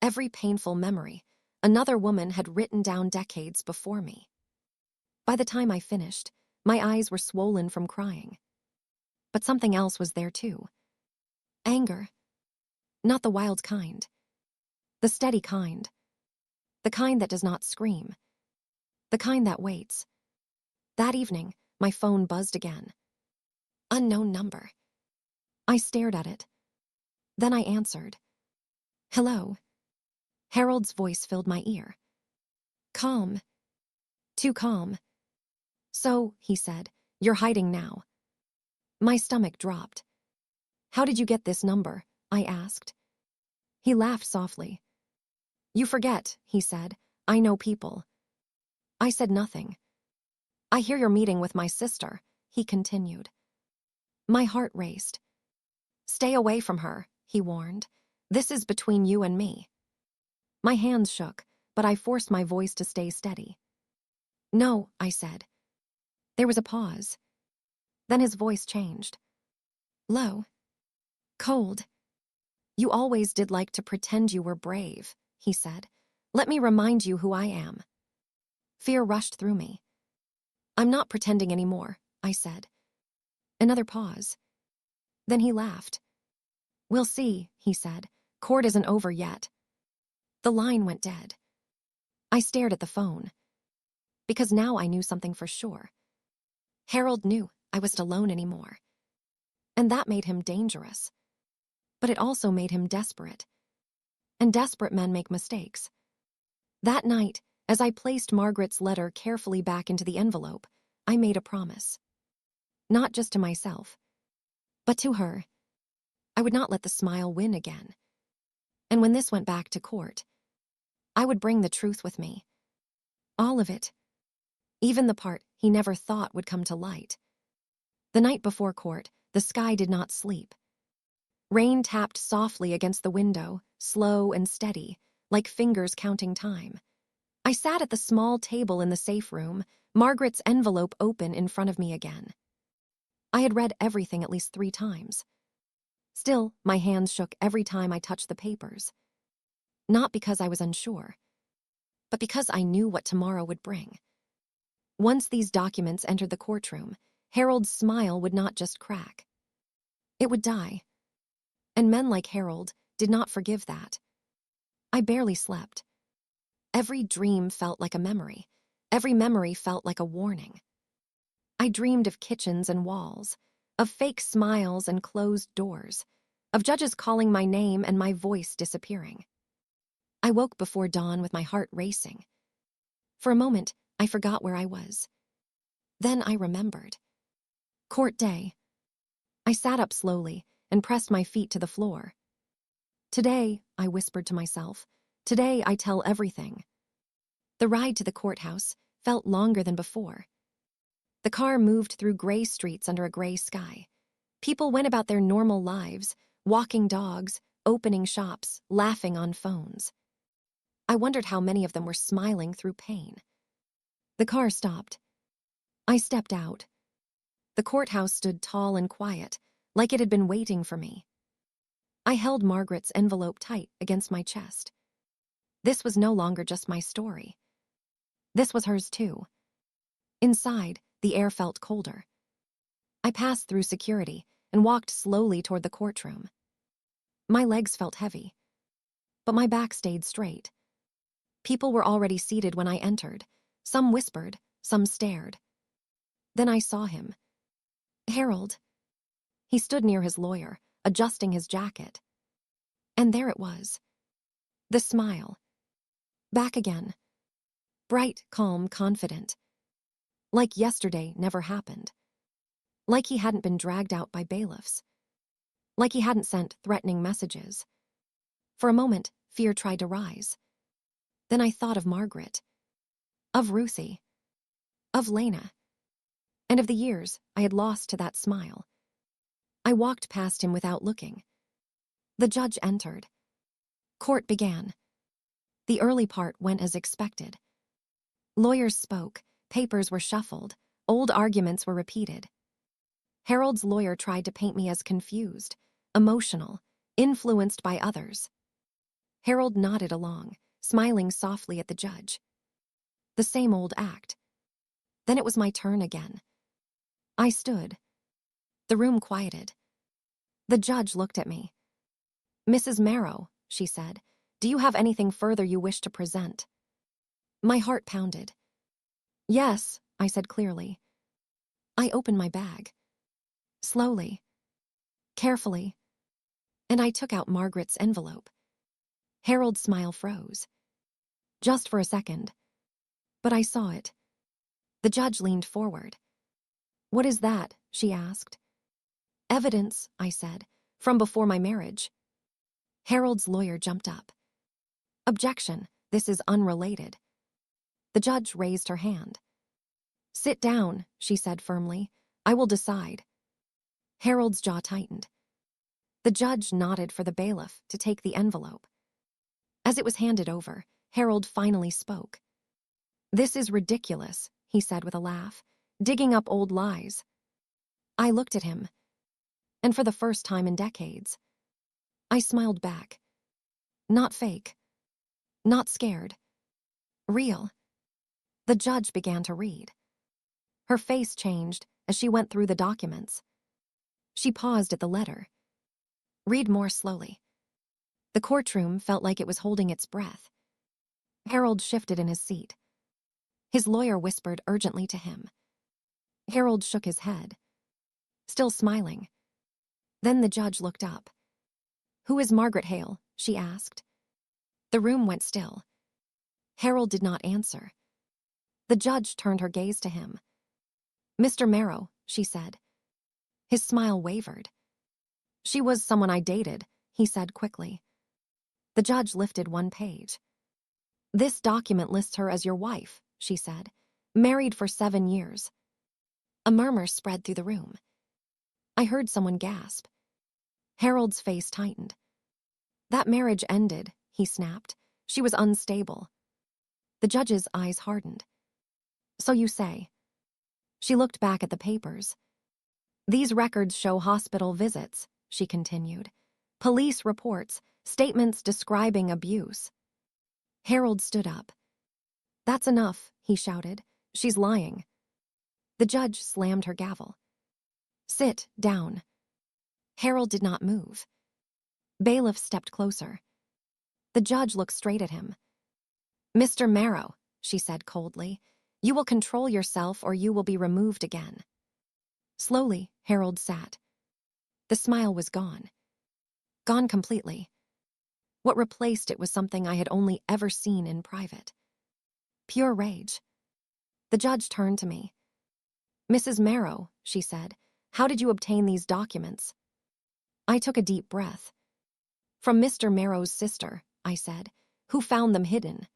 Every painful memory another woman had written down decades before me. By the time I finished, my eyes were swollen from crying. But something else was there too. Anger. Not the wild kind. The steady kind. The kind that does not scream. The kind that waits. That evening, my phone buzzed again. Unknown number. I stared at it. Then I answered. Hello. Harold's voice filled my ear. Calm. Too calm. So, he said, you're hiding now. My stomach dropped. How did you get this number? I asked. He laughed softly. You forget, he said. I know people. I said nothing. I hear you're meeting with my sister, he continued. My heart raced. Stay away from her, he warned. This is between you and me. My hands shook, but I forced my voice to stay steady. No, I said. There was a pause. Then his voice changed. Low. Cold. You always did like to pretend you were brave, he said. Let me remind you who I am. Fear rushed through me. I'm not pretending anymore, I said. Another pause. Then he laughed. We'll see, he said. Court isn't over yet. The line went dead. I stared at the phone. Because now I knew something for sure. Harold knew I wasn't alone anymore. And that made him dangerous. But it also made him desperate. And desperate men make mistakes. That night, as I placed Margaret's letter carefully back into the envelope, I made a promise. Not just to myself, but to her. I would not let the smile win again. And when this went back to court, I would bring the truth with me. All of it. Even the part he never thought would come to light. The night before court, the sky did not sleep. Rain tapped softly against the window, slow and steady, like fingers counting time. I sat at the small table in the safe room, Margaret's envelope open in front of me again. I had read everything at least 3 times. Still, my hands shook every time I touched the papers. Not because I was unsure, but because I knew what tomorrow would bring. Once these documents entered the courtroom, Harold's smile would not just crack. It would die. And men like Harold did not forgive that. I barely slept. Every dream felt like a memory. Every memory felt like a warning. I dreamed of kitchens and walls, of fake smiles and closed doors, of judges calling my name and my voice disappearing. I woke before dawn with my heart racing. For a moment, I forgot where I was. Then I remembered. Court day. I sat up slowly and pressed my feet to the floor. Today, I whispered to myself, today I tell everything. The ride to the courthouse felt longer than before. The car moved through gray streets under a gray sky. People went about their normal lives, walking dogs, opening shops, laughing on phones. I wondered how many of them were smiling through pain. The car stopped. I stepped out. The courthouse stood tall and quiet, like it had been waiting for me. I held Margaret's envelope tight against my chest. This was no longer just my story. This was hers too. Inside, the air felt colder. I passed through security and walked slowly toward the courtroom. My legs felt heavy, but my back stayed straight. People were already seated when I entered. Some whispered, some stared. Then I saw him. Harold. He stood near his lawyer, adjusting his jacket. And there it was. The smile. Back again. Bright, calm, confident. Like yesterday never happened. Like he hadn't been dragged out by bailiffs. Like he hadn't sent threatening messages. For a moment, fear tried to rise. Then I thought of Margaret. Of Ruthie. Of Lena. And of the years I had lost to that smile. I walked past him without looking. The judge entered. Court began. The early part went as expected. Lawyers spoke, papers were shuffled, old arguments were repeated. Harold's lawyer tried to paint me as confused, emotional, influenced by others. Harold nodded along, smiling softly at the judge. The same old act. Then it was my turn again. I stood. The room quieted. The judge looked at me. Mrs. Marrow, she said, do you have anything further you wish to present? My heart pounded. Yes, I said clearly. I opened my bag. Slowly. Carefully. And I took out Margaret's envelope. Harold's smile froze. Just for a second. But I saw it. The judge leaned forward. What is that? She asked. Evidence, I said, from before my marriage. Harold's lawyer jumped up. Objection, this is unrelated. The judge raised her hand. Sit down, she said firmly. I will decide. Harold's jaw tightened. The judge nodded for the bailiff to take the envelope. As it was handed over, Harold finally spoke. This is ridiculous, he said with a laugh, digging up old lies. I looked at him, and for the first time in decades, I smiled back. Not fake. Not scared. Real. The judge began to read. Her face changed as she went through the documents. She paused at the letter. Read more slowly. The courtroom felt like it was holding its breath. Harold shifted in his seat. His lawyer whispered urgently to him. Harold shook his head, still smiling. Then the judge looked up. Who is Margaret Hale? She asked. The room went still. Harold did not answer. The judge turned her gaze to him. Mr. Marrow, she said. His smile wavered. She was someone I dated, he said quickly. The judge lifted one page. This document lists her as your wife, she said. Married for 7 years. A murmur spread through the room. I heard someone gasp. Harold's face tightened. That marriage ended, he snapped. She was unstable. The judge's eyes hardened. So you say. She looked back at the papers. These records show hospital visits, she continued. Police reports, statements describing abuse. Harold stood up. That's enough, he shouted. She's lying. The judge slammed her gavel. Sit down. Harold did not move. Bailiff stepped closer. The judge looked straight at him. Mr. Marrow, she said coldly, you will control yourself or you will be removed again. Slowly, Harold sat. The smile was gone. Gone completely. What replaced it was something I had only ever seen in private. Pure rage. The judge turned to me. "Mrs. Marrow," she said, "how did you obtain these documents?" I took a deep breath. "From Mr. Marrow's sister," I said, "who found them hidden."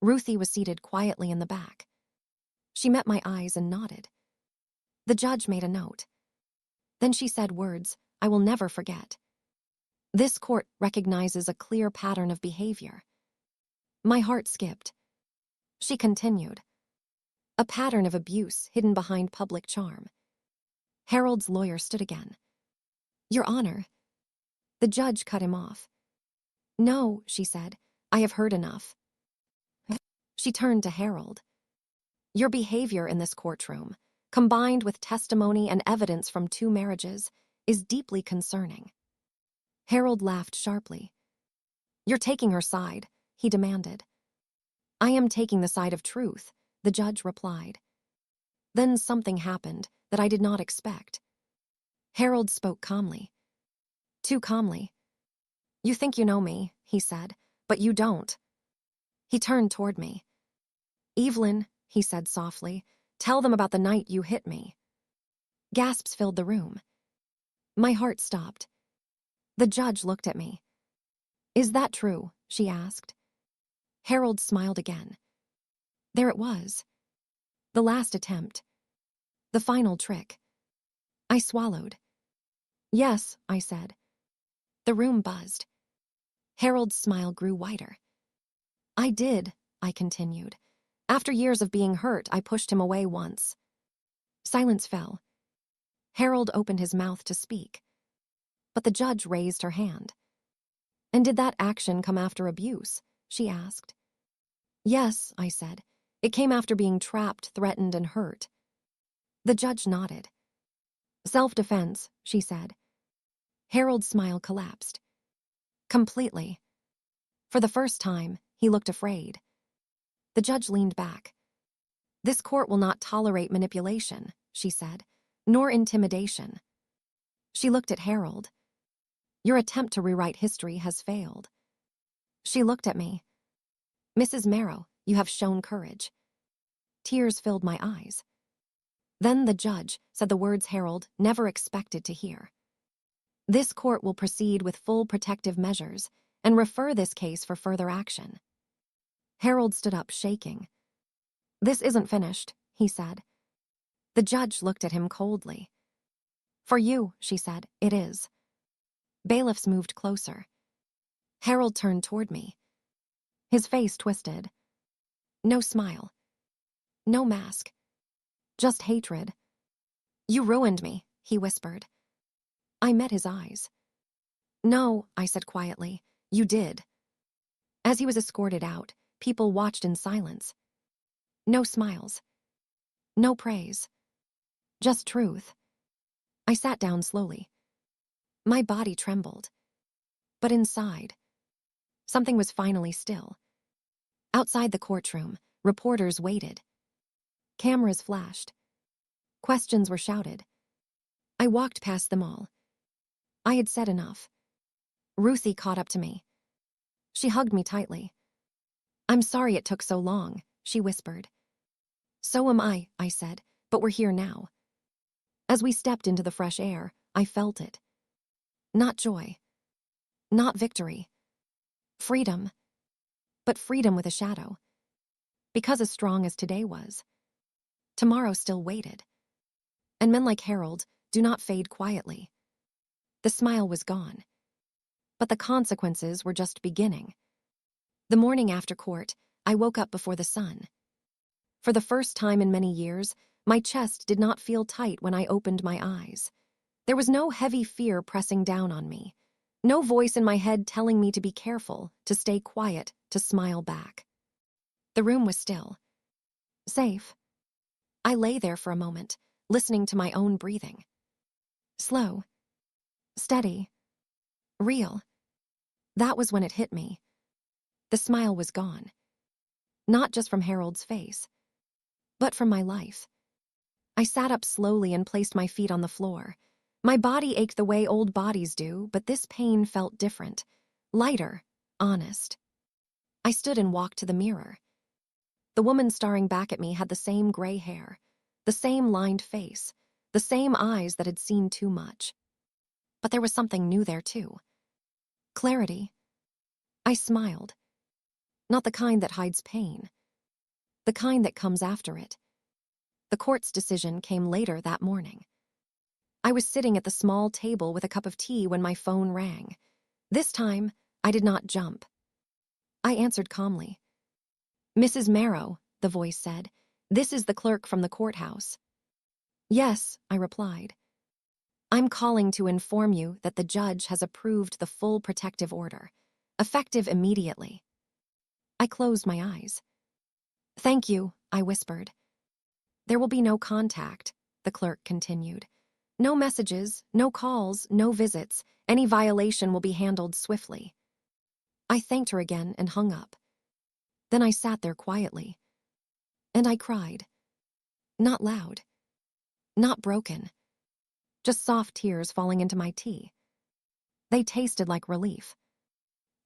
Ruthie was seated quietly in the back. She met my eyes and nodded. The judge made a note. Then she said words I will never forget. "This court recognizes a clear pattern of behavior." My heart skipped. She continued. "A pattern of abuse hidden behind public charm." Harold's lawyer stood again. "Your Honor." The judge cut him off. "No," she said, "I have heard enough." She turned to Harold. "Your behavior in this courtroom, combined with testimony and evidence from 2 marriages, is deeply concerning." Harold laughed sharply. "You're taking her side," he demanded. "I am taking the side of truth," the judge replied. Then something happened that I did not expect. Harold spoke calmly. Too calmly. "You think you know me," he said, "but you don't." He turned toward me. "Evelyn," he said softly, "tell them about the night you hit me." Gasps filled the room. My heart stopped. The judge looked at me. "Is that true?" she asked. Harold smiled again. There it was. The last attempt. The final trick. I swallowed. "Yes," I said. The room buzzed. Harold's smile grew wider. "I did," I continued. "After years of being hurt, I pushed him away once." Silence fell. Harold opened his mouth to speak. But the judge raised her hand. "And did that action come after abuse?" she asked. "Yes," I said. "It came after being trapped, threatened, and hurt." The judge nodded. "Self-defense," she said. Harold's smile collapsed. Completely. For the first time, he looked afraid. The judge leaned back. "This court will not tolerate manipulation," she said, "nor intimidation." She looked at Harold. "Your attempt to rewrite history has failed." She looked at me. "Mrs. Marrow, you have shown courage." Tears filled my eyes. Then the judge said the words Harold never expected to hear. "This court will proceed with full protective measures and refer this case for further action." Harold stood up, shaking. "This isn't finished," he said. The judge looked at him coldly. "For you," she said, "it is." Bailiffs moved closer. Harold turned toward me. His face twisted. No smile. No mask. Just hatred. "You ruined me," he whispered. I met his eyes. "No," I said quietly, "you did." As he was escorted out, people watched in silence. No smiles. No praise. Just truth. I sat down slowly. My body trembled. But inside, something was finally still. Outside the courtroom, reporters waited. Cameras flashed. Questions were shouted. I walked past them all. I had said enough. Ruthie caught up to me. She hugged me tightly. "I'm sorry it took so long," she whispered. "So am I said, "but we're here now." As we stepped into the fresh air, I felt it. Not joy. Not victory. Freedom. But freedom with a shadow. Because as strong as today was, tomorrow still waited. And men like Harold do not fade quietly. The smile was gone. But the consequences were just beginning. The morning after court, I woke up before the sun. For the first time in many years, my chest did not feel tight when I opened my eyes. There was no heavy fear pressing down on me. No voice in my head telling me to be careful, to stay quiet, to smile back. The room was still. Safe. I lay there for a moment, listening to my own breathing. Slow. Steady. Real. That was when it hit me. The smile was gone. Not just from Harold's face, but from my life. I sat up slowly and placed my feet on the floor. My body ached the way old bodies do, but this pain felt different. Lighter, honest. I stood and walked to the mirror. The woman staring back at me had the same gray hair, the same lined face, the same eyes that had seen too much. But there was something new there, too. Clarity. I smiled. Not the kind that hides pain. The kind that comes after it. The court's decision came later that morning. I was sitting at the small table with a cup of tea when my phone rang. This time, I did not jump. I answered calmly. "Mrs. Marrow," the voice said, "this is the clerk from the courthouse." "Yes," I replied. "I'm calling to inform you that the judge has approved the full protective order, effective immediately." I closed my eyes. "Thank you," I whispered. "There will be no contact," the clerk continued. "No messages, no calls, no visits. Any violation will be handled swiftly." I thanked her again and hung up. Then I sat there quietly. And I cried. Not loud. Not broken. Just soft tears falling into my tea. They tasted like relief.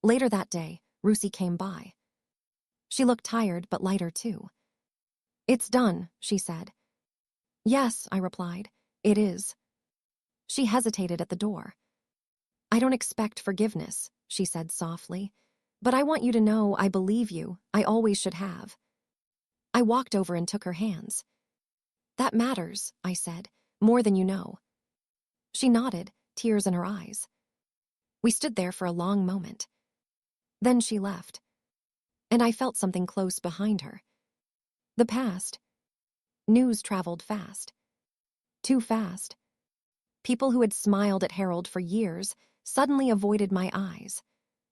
Later that day, Rusi came by. She looked tired but lighter too. "It's done," she said. "Yes," I replied. "It is." She hesitated at the door. "I don't expect forgiveness," she said softly. "But I want you to know I believe you. I always should have." I walked over and took her hands. "That matters," I said, "more than you know." She nodded, tears in her eyes. We stood there for a long moment. Then she left. And I felt something close behind her. The past. News traveled fast. Too fast. People who had smiled at Harold for years suddenly avoided my eyes.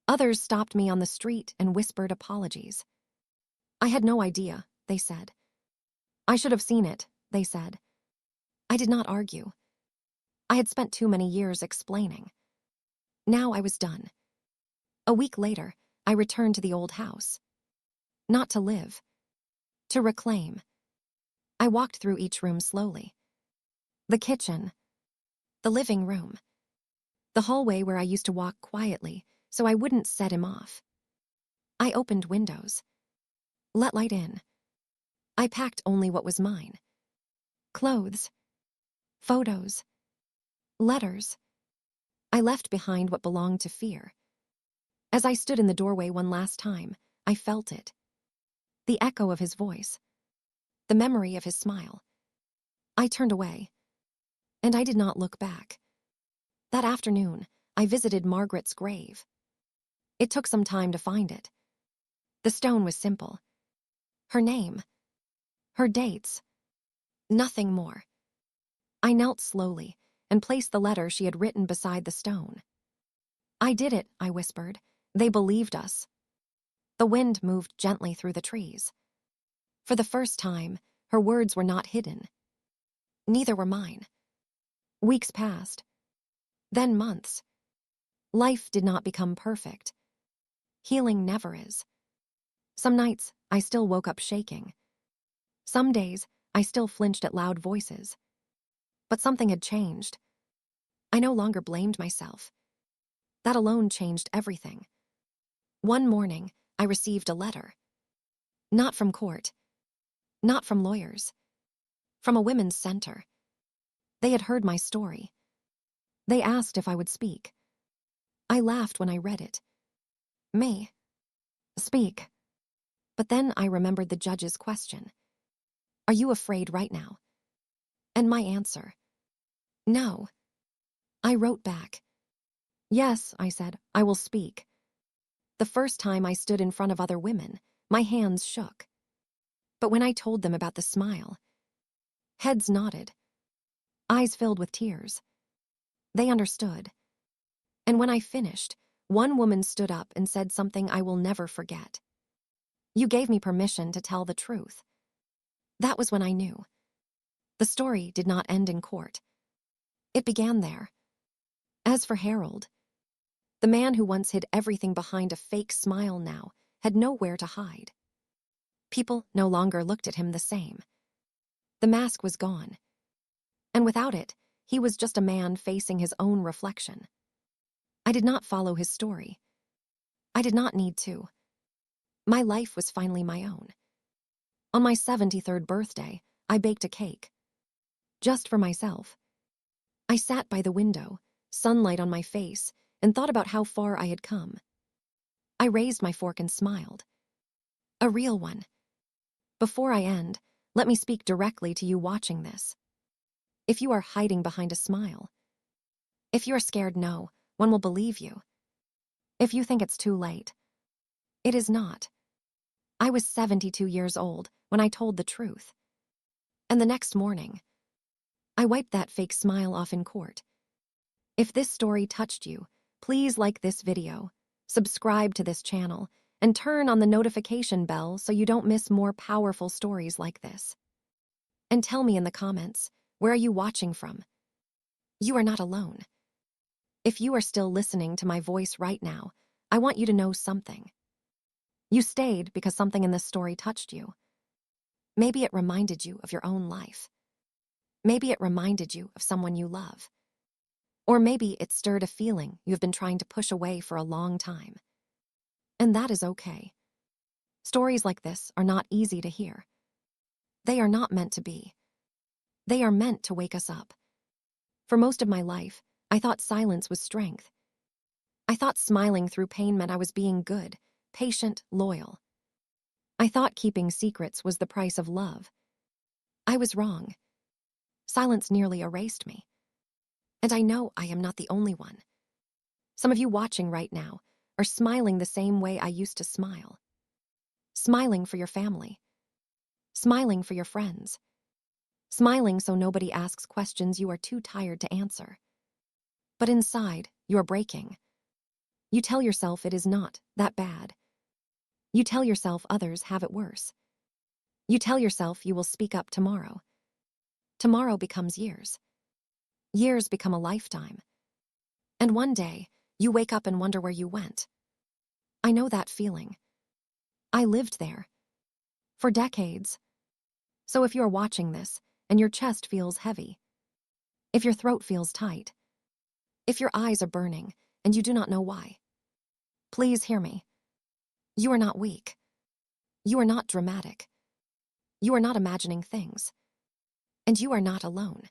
Others stopped me on the street and whispered apologies. "I had no idea," they said. "I should have seen it," they said. I did not argue. I had spent too many years explaining. Now I was done. A week later, I returned to the old house. Not to live. To reclaim. I walked through each room slowly. The kitchen. The living room. The hallway where I used to walk quietly so I wouldn't set him off. I opened windows. Let light in. I packed only what was mine. Clothes. Photos. Letters. I left behind what belonged to fear. As I stood in the doorway one last time, I felt it. The echo of his voice. The memory of his smile. I turned away. And I did not look back. That afternoon, I visited Margaret's grave. It took some time to find it. The stone was simple. Her name. Her dates. Nothing more. I knelt slowly and placed the letter she had written beside the stone. "I did it," I whispered. "They believed us." The wind moved gently through the trees. For the first time, her words were not hidden. Neither were mine. Weeks passed. Then months. Life did not become perfect. Healing never is. Some nights, I still woke up shaking. Some days, I still flinched at loud voices. But something had changed. I no longer blamed myself. That alone changed everything. One morning, I received a letter. Not from court. Not from lawyers. From a women's center. They had heard my story. They asked if I would speak. I laughed when I read it. Me? Speak. But then I remembered the judge's question. "Are you afraid right now?" And my answer. No. I wrote back. "Yes," I said, "I will speak." The first time I stood in front of other women, my hands shook. But when I told them about the smile, heads nodded. Eyes filled with tears. They understood. And when I finished, one woman stood up and said something I will never forget. "You gave me permission to tell the truth." That was when I knew. The story did not end in court. It began there. As for Harold, the man who once hid everything behind a fake smile now had nowhere to hide. People no longer looked at him the same. The mask was gone. And without it, He was just a man facing his own reflection. I did not follow his story. I did not need to. My life was finally my own. On my 73rd birthday, I baked a cake. Just for myself. I sat by the window, sunlight on my face, and thought about how far I had come. I raised my fork and smiled. A real one. Before I end, let me speak directly to you watching this. If you are hiding behind a smile, if you are scared, no one will believe you. If you think it's too late, it is not. I was 72 years old when I told the truth. And the next morning, I wiped that fake smile off in court. If this story touched you, please like this video, subscribe to this channel, and turn on the notification bell so you don't miss more powerful stories like this. And tell me in the comments, where are you watching from? You are not alone. If you are still listening to my voice right now, I want you to know something. You stayed because something in this story touched you. Maybe it reminded you of your own life. Maybe it reminded you of someone you love. Or maybe it stirred a feeling you've been trying to push away for a long time. And that is okay. Stories like this are not easy to hear. They are not meant to be. They are meant to wake us up. For most of my life, I thought silence was strength. I thought smiling through pain meant I was being good, patient, loyal. I thought keeping secrets was the price of love. I was wrong. Silence nearly erased me. And I know I am not the only one. Some of you watching right now are smiling the same way I used to smile. Smiling for your family. Smiling for your friends. Smiling so nobody asks questions you are too tired to answer. But inside, you are breaking. You tell yourself it is not that bad. You tell yourself others have it worse. You tell yourself you will speak up tomorrow. Tomorrow becomes years. Years become a lifetime. And one day, you wake up and wonder where you went. I know that feeling. I lived there. For decades. So if you're watching this, and your chest feels heavy, if your throat feels tight, if your eyes are burning, and you do not know why, please hear me. You are not weak. You are not dramatic. You are not imagining things. And you are not alone.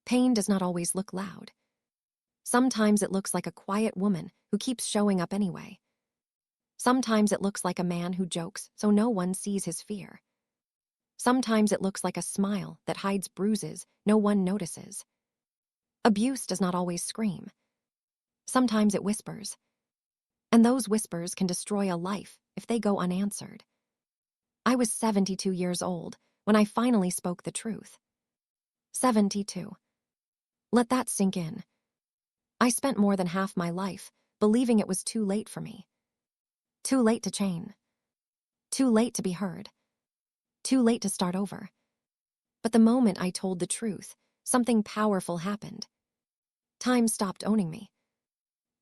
Pain does not always look loud. Sometimes it looks like a quiet woman who keeps showing up anyway. Sometimes it looks like a man who jokes so no one sees his fear. Sometimes it looks like a smile that hides bruises no one notices. Abuse does not always scream. Sometimes it whispers. And those whispers can destroy a life if they go unanswered. I was 72 years old when I finally spoke the truth. 72. Let that sink in. I spent more than half my life believing it was too late for me. Too late to change. Too late to be heard. Too late to start over. But the moment I told the truth, something powerful happened. Time stopped owning me.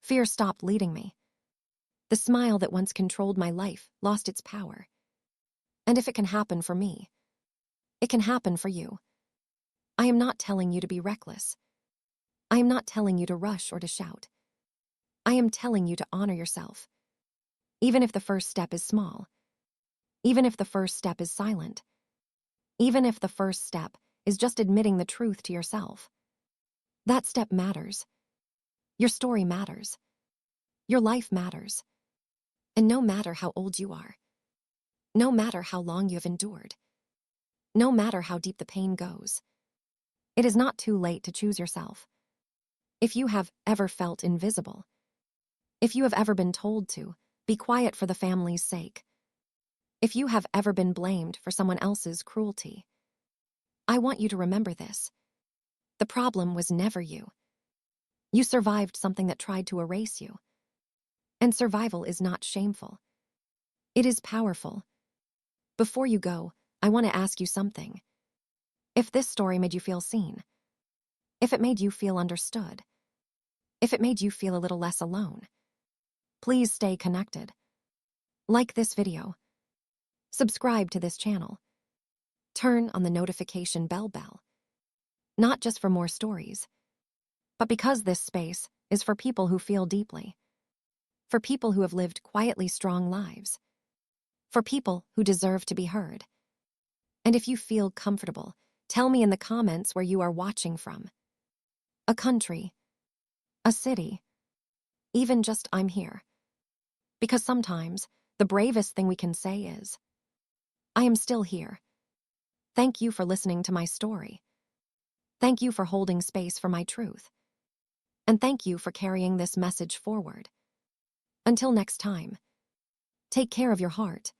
Fear stopped leading me. The smile that once controlled my life lost its power. And if it can happen for me, it can happen for you. I am not telling you to be reckless. I am not telling you to rush or to shout. I am telling you to honor yourself. Even if the first step is small. Even if the first step is silent. Even if the first step is just admitting the truth to yourself. That step matters. Your story matters. Your life matters. And no matter how old you are, no matter how long you have endured, no matter how deep the pain goes, it is not too late to choose yourself. If you have ever felt invisible, if you have ever been told to be quiet for the family's sake, if you have ever been blamed for someone else's cruelty, I want you to remember this. The problem was never you. You survived something that tried to erase you. And survival is not shameful. It is powerful. Before you go, I want to ask you something. If this story made you feel seen, if it made you feel understood, if it made you feel a little less alone, please stay connected. Like this video. Subscribe to this channel. Turn on the notification bell. not just for more stories, but because this space is for people who feel deeply, for people who have lived quietly strong lives, for people who deserve to be heard. And if you feel comfortable, tell me in the comments where you are watching from. A country, a city, even just I'm here. Because sometimes the bravest thing we can say is, I am still here. Thank you for listening to my story. Thank you for holding space for my truth. And thank you for carrying this message forward. Until next time, take care of your heart.